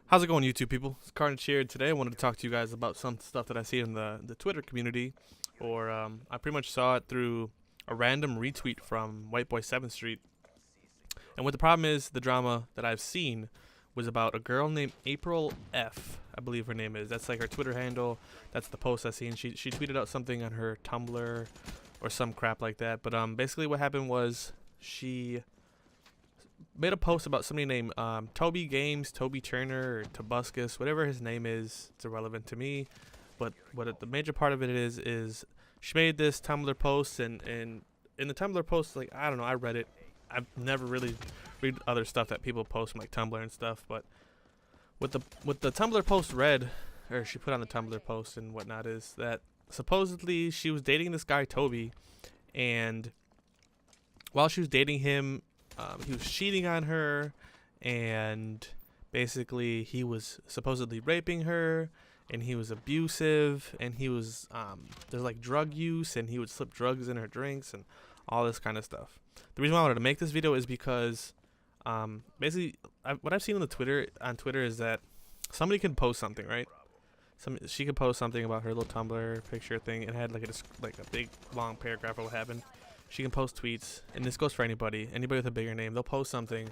How's it going, YouTube people? It's Carnage here. Today I wanted to talk to you guys about some stuff that I see in the Twitter community, or I pretty much saw it through a random retweet from White Boy 7th Street. And what the problem is, the drama that I've seen was about a girl named Aprileff, I believe her name is. That's like her Twitter handle. That's the post I seen. She tweeted out something on her Tumblr or some crap like that. But basically what happened was she made a post about somebody named Toby Turner or Tobuscus, whatever his name is. It's irrelevant to me. But the major part of it is she made this Tumblr post, and in the Tumblr post, like, I don't know, I read it. I've never really read other stuff that people post from like Tumblr and stuff, but what the Tumblr post read, or she put on the Tumblr post and whatnot, is that supposedly she was dating this guy Toby, and while she was dating him, he was cheating on her, and basically he was supposedly raping her, and he was abusive, and he was there's like drug use, and he would slip drugs in her drinks and all this kind of stuff. The reason why I wanted to make this video is because basically what I've seen on Twitter is that somebody can post something, right? She could post something about her little Tumblr picture thing, and had like a big long paragraph of what happened. She can post tweets, and this goes for anybody with a bigger name. They'll post something,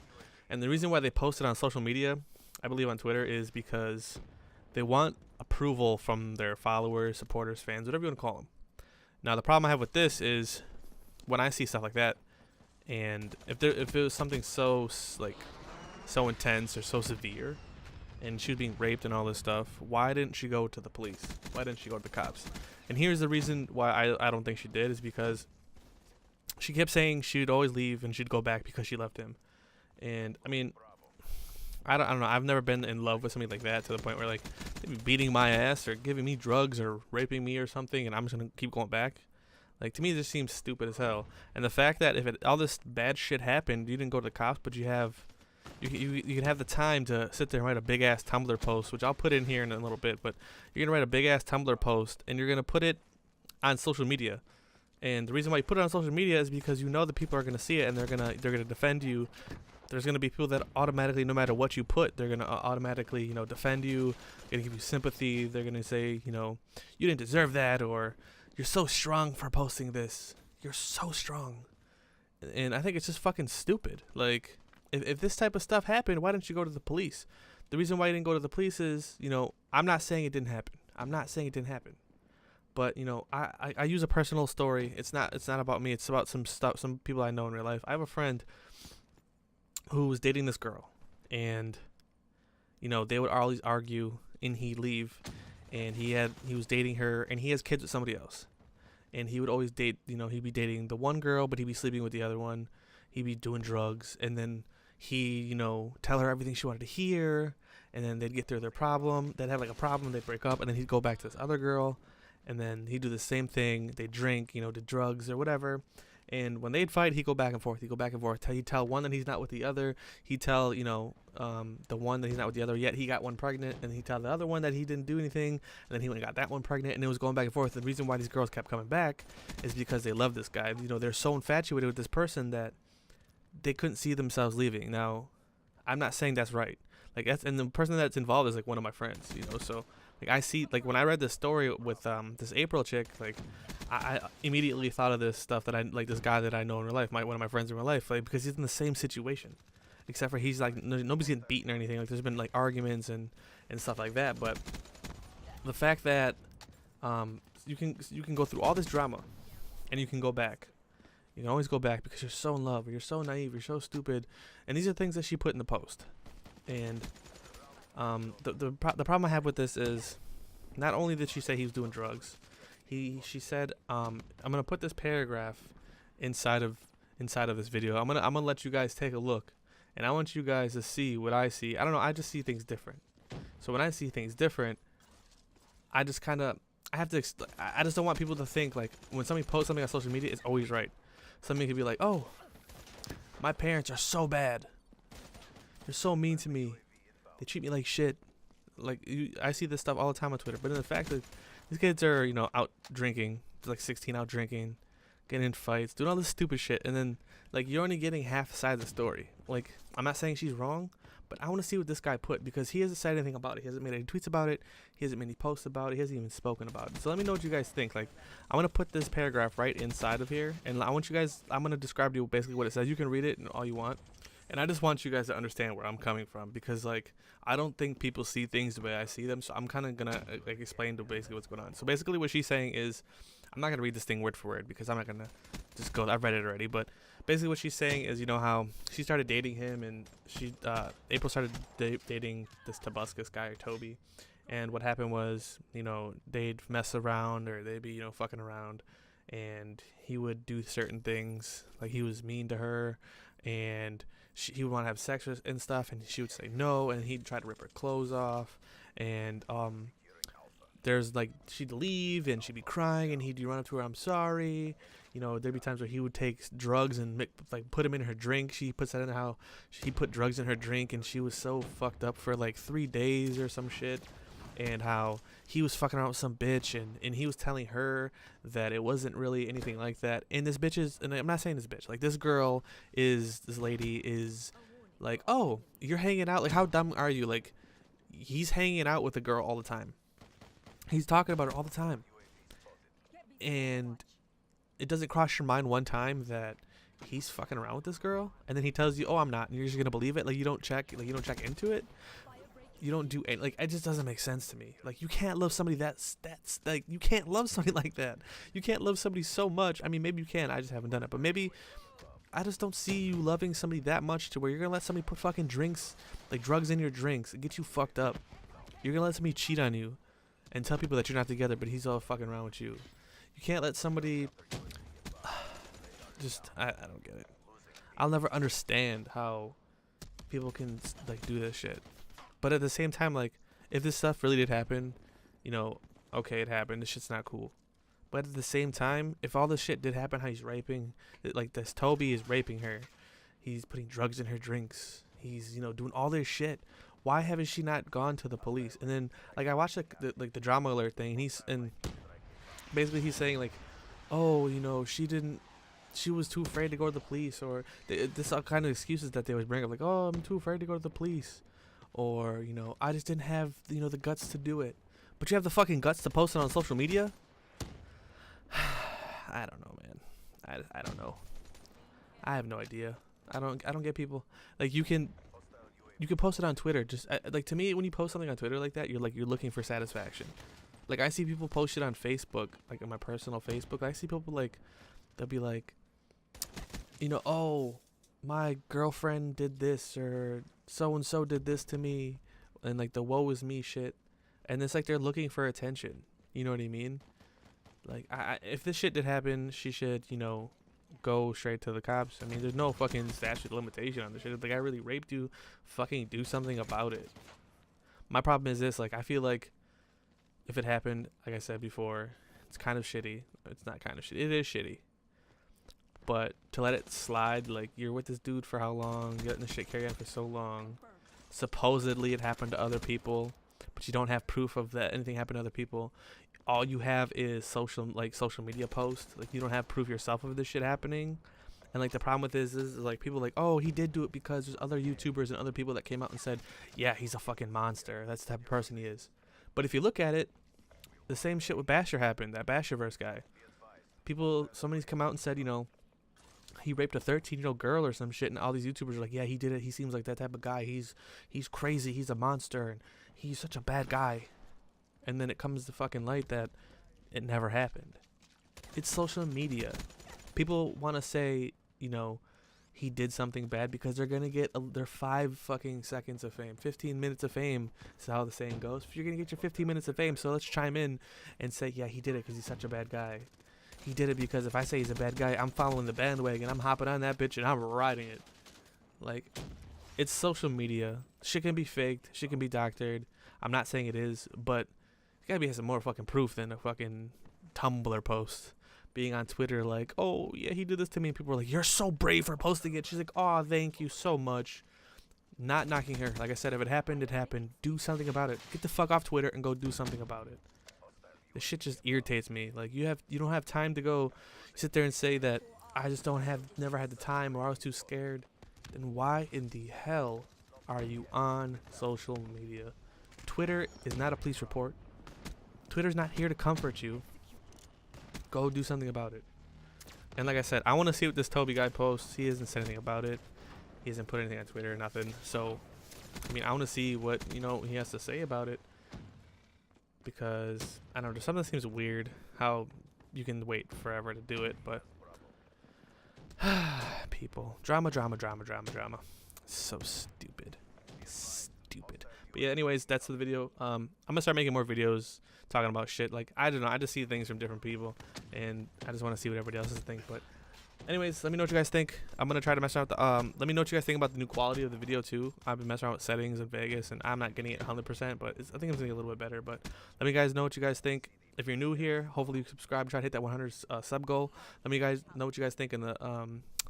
and the reason why they post it on social media, I believe on Twitter, is because they want approval from their followers, supporters, fans, whatever you want to call them. Now the problem I have with this is when I see stuff like that, and if it was something so intense or so severe, and she was being raped and all this stuff, why didn't she go to the police? Why didn't she go to the cops? And here's the reason why I don't think she did, is because she kept saying she'd always leave and she'd go back because she left him. And I mean, I don't know. I've never been in love with somebody like that, to the point where like they'd be beating my ass or giving me drugs or raping me or something, and I'm just gonna keep going back. Like, to me, this seems stupid as hell. And the fact that if all this bad shit happened, you didn't go to the cops, but you could have the time to sit there and write a big ass Tumblr post, which I'll put in here in a little bit. But you're gonna write a big ass Tumblr post, and you're gonna put it on social media. And the reason why you put it on social media is because you know the people are gonna see it, and they're gonna defend you. There's gonna be people that automatically, no matter what you put, they're gonna automatically, defend you. They're gonna give you sympathy. They're gonna say, you didn't deserve that, or you're so strong for posting this. You're so strong. And I think it's just fucking stupid. Like, if this type of stuff happened, why didn't you go to the police? The reason why you didn't go to the police is, I'm not saying it didn't happen. I'm not saying it didn't happen. But, I use a personal story. It's not about me. It's about some people I know in real life. I have a friend who was dating this girl, and they would always argue, and he'd leave, and he was dating her, and he has kids with somebody else, and he would always date, he'd be dating the one girl, but he'd be sleeping with the other one. He'd be doing drugs, and then he tell her everything she wanted to hear, and then they'd get through their problem. They'd have like a problem, they'd break up, and then he'd go back to this other girl, and then he'd do the same thing. They'd drink, did drugs or whatever. And when they'd fight, he'd go back and forth. He'd tell one that he's not with the other. He'd tell, the one that he's not with the other, yet he got one pregnant. And he'd tell the other one that he didn't do anything. And then he went and got that one pregnant. And it was going back and forth. The reason why these girls kept coming back is because they love this guy. They're so infatuated with this person that they couldn't see themselves leaving. Now, I'm not saying that's right. Like, and the person that's involved is like one of my friends, so like I see, like, when I read this story with this April chick, like I immediately thought of this stuff that this guy that I know in real life, one of my friends in real life, like, because he's in the same situation, except for he's like nobody's getting beaten or anything. Like, there's been like arguments and stuff like that, but the fact that you can go through all this drama and you can go back. You can always go back because you're so in love, or you're so naive, you're so stupid, and these are things that she put in the post. And the problem I have with this is, not only did she say he was doing drugs, she said, I'm gonna put this paragraph inside of this video. I'm gonna let you guys take a look, and I want you guys to see what I see. I don't know, I just see things different. So when I see things different, I just don't want people to think like when somebody posts something on social media, it's always right. Somebody could be like, oh, my parents are so bad. They're so mean to me. They treat me like shit. Like, I see this stuff all the time on Twitter. But in the fact that these kids are, out drinking, like 16, out drinking, getting in fights, doing all this stupid shit, and then like you're only getting half the side of the story. Like, I'm not saying she's wrong, but But I want to see what this guy put, because he hasn't said anything about it. He hasn't made any tweets about it. He hasn't made any posts about it. He hasn't even spoken about it. So let me know what you guys think. Like, I'm going to put this paragraph right inside of here. And I'm going to describe to you basically what it says. You can read it and all you want. And I just want you guys to understand where I'm coming from, because like I don't think people see things the way I see them. So I'm kind of gonna like explain to basically what's going on. So basically what she's saying is, I'm not gonna read this thing word for word because I'm not gonna just go. I've read it already. But basically what she's saying is, you know how she started dating him, and April started dating this Tobuscus guy, or Toby. And what happened was, you know, they'd mess around, or they'd be, you know, fucking around, and he would do certain things, like he was mean to her, and he would want to have sex with and stuff, and she would say no, and he'd try to rip her clothes off, and there's like, she'd leave and she'd be crying, and he'd run up to her, I'm sorry. You know, there'd be times where he would take drugs and like put them in her drink. She puts that in how he put drugs in her drink, and she was so fucked up for like 3 days or some shit. And how he was fucking around with some bitch, and he was telling her that it wasn't really anything like that. And this bitch is, and I'm not saying this bitch, like this lady is like, oh, you're hanging out, like how dumb are you? Like, he's hanging out with a girl all the time. He's talking about her all the time. And it doesn't cross your mind one time that he's fucking around with this girl, and then he tells you, oh, I'm not, and you're just gonna believe it? Like, you don't check into it. You don't do it. Like, it just doesn't make sense to me. Like, you can't love somebody that's like, you can't love somebody like that. You can't love somebody so much. I mean, maybe you can, I just haven't done it, but maybe I just don't see you loving somebody that much to where you're gonna let somebody put fucking drinks, like drugs in your drinks, and get you fucked up. You're gonna let somebody cheat on you and tell people that you're not together, but he's all fucking around with you. You can't let somebody just, I don't get it. I'll never understand how people can like do this shit. But at the same time, like, if this stuff really did happen, you know, okay, it happened. This shit's not cool. But at the same time, if all this shit did happen, how he's raping, like this Toby is raping her. He's putting drugs in her drinks. He's, you know, doing all this shit. Why haven't she not gone to the police? And then, like, I watched the drama alert thing, and basically he's saying like, oh, you know, she was too afraid to go to the police, or this all kind of excuses that they always bring up, like, oh, I'm too afraid to go to the police. Or, you know, I just didn't have, you know, the guts to do it. But you have the fucking guts to post it on social media? I don't know, man. I don't know. I have no idea. I don't get people. Like, you can post it on Twitter. Just like, to me, when you post something on Twitter like that, you're looking for satisfaction. Like, I see people post shit on Facebook, like on my personal Facebook. I see people like, they'll be like, you know, oh, my girlfriend did this, or so and so did this to me, and like the woe is me shit, and it's like they're looking for attention. You know what I mean? Like, if this shit did happen, she should, you know, go straight to the cops. I mean, there's no fucking statute of limitation on this shit. If the guy really raped you, fucking do something about it. My problem is this, like, I feel like if it happened, like I said before, it's kind of shitty. It's not kind of shitty. It is shitty. But to let it slide, like, you're with this dude for how long? You're letting this shit carry on for so long. Supposedly it happened to other people, but you don't have proof of that anything happened to other people. All you have is social media posts. Like, you don't have proof yourself of this shit happening. And like, the problem with this is like, people are like, oh, he did do it because there's other YouTubers and other people that came out and said, yeah, he's a fucking monster. That's the type of person he is. But if you look at it, the same shit with Basher happened. That Basherverse guy. Somebody's come out and said, you know, he raped a 13-year-old girl or some shit, and all these YouTubers are like, yeah, he did it. He seems like that type of guy. He's crazy. He's a monster, and he's such a bad guy. And then it comes to fucking light that it never happened. It's social media. People want to say, you know, he did something bad because they're gonna get their 5 fucking seconds of fame, 15 minutes of fame. Is how the saying goes. If you're gonna get your 15 minutes of fame, so let's chime in and say, yeah, he did it because he's such a bad guy. He did it because if I say he's a bad guy, I'm following the bandwagon. I'm hopping on that bitch and I'm riding it. Like, it's social media. Shit can be faked. Shit can be doctored. I'm not saying it is, but it gotta be some more fucking proof than a fucking Tumblr post. Being on Twitter like, oh, yeah, he did this to me. And people are like, you're so brave for posting it. She's like, oh, thank you so much. Not knocking her. Like I said, if it happened, it happened. Do something about it. Get the fuck off Twitter and go do something about it. This shit just irritates me. Like, you don't have time to go sit there and say that I just never had the time, or I was too scared. Then why in the hell are you on social media? Twitter is not a police report. Twitter's not here to comfort you. Go do something about it. And like I said, I want to see what this Toby guy posts. He hasn't said anything about it. He hasn't put anything on Twitter or nothing. So, I mean, I want to see what, you know, he has to say about it. Because, I don't know, there's something that seems weird. How you can wait forever to do it, but... people. Drama. So stupid. Stupid. But yeah, anyways, that's the video. I'm gonna start making more videos talking about shit. Like, I don't know, I just see things from different people, and I just want to see what everybody else think. But anyways, let me know what you guys think. I'm gonna try to mess around with the let me know what you guys think about the new quality of the video too. I've been messing around with settings in Vegas, and I'm not getting it 100%, but I think it's gonna get a little bit better. But let me guys know what you guys think. If you're new here, hopefully you subscribe, try to hit that 100 sub goal. Let me guys know what you guys think in the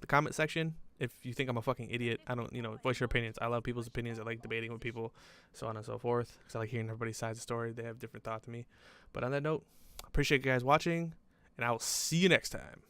comment section. If you think I'm a fucking idiot, I don't, you know, voice your opinions. I love people's opinions. I like debating with people, so on and so forth. Because I like hearing everybody's side of the story. They have different thought to me. But on that note, appreciate you guys watching, and I will see you next time.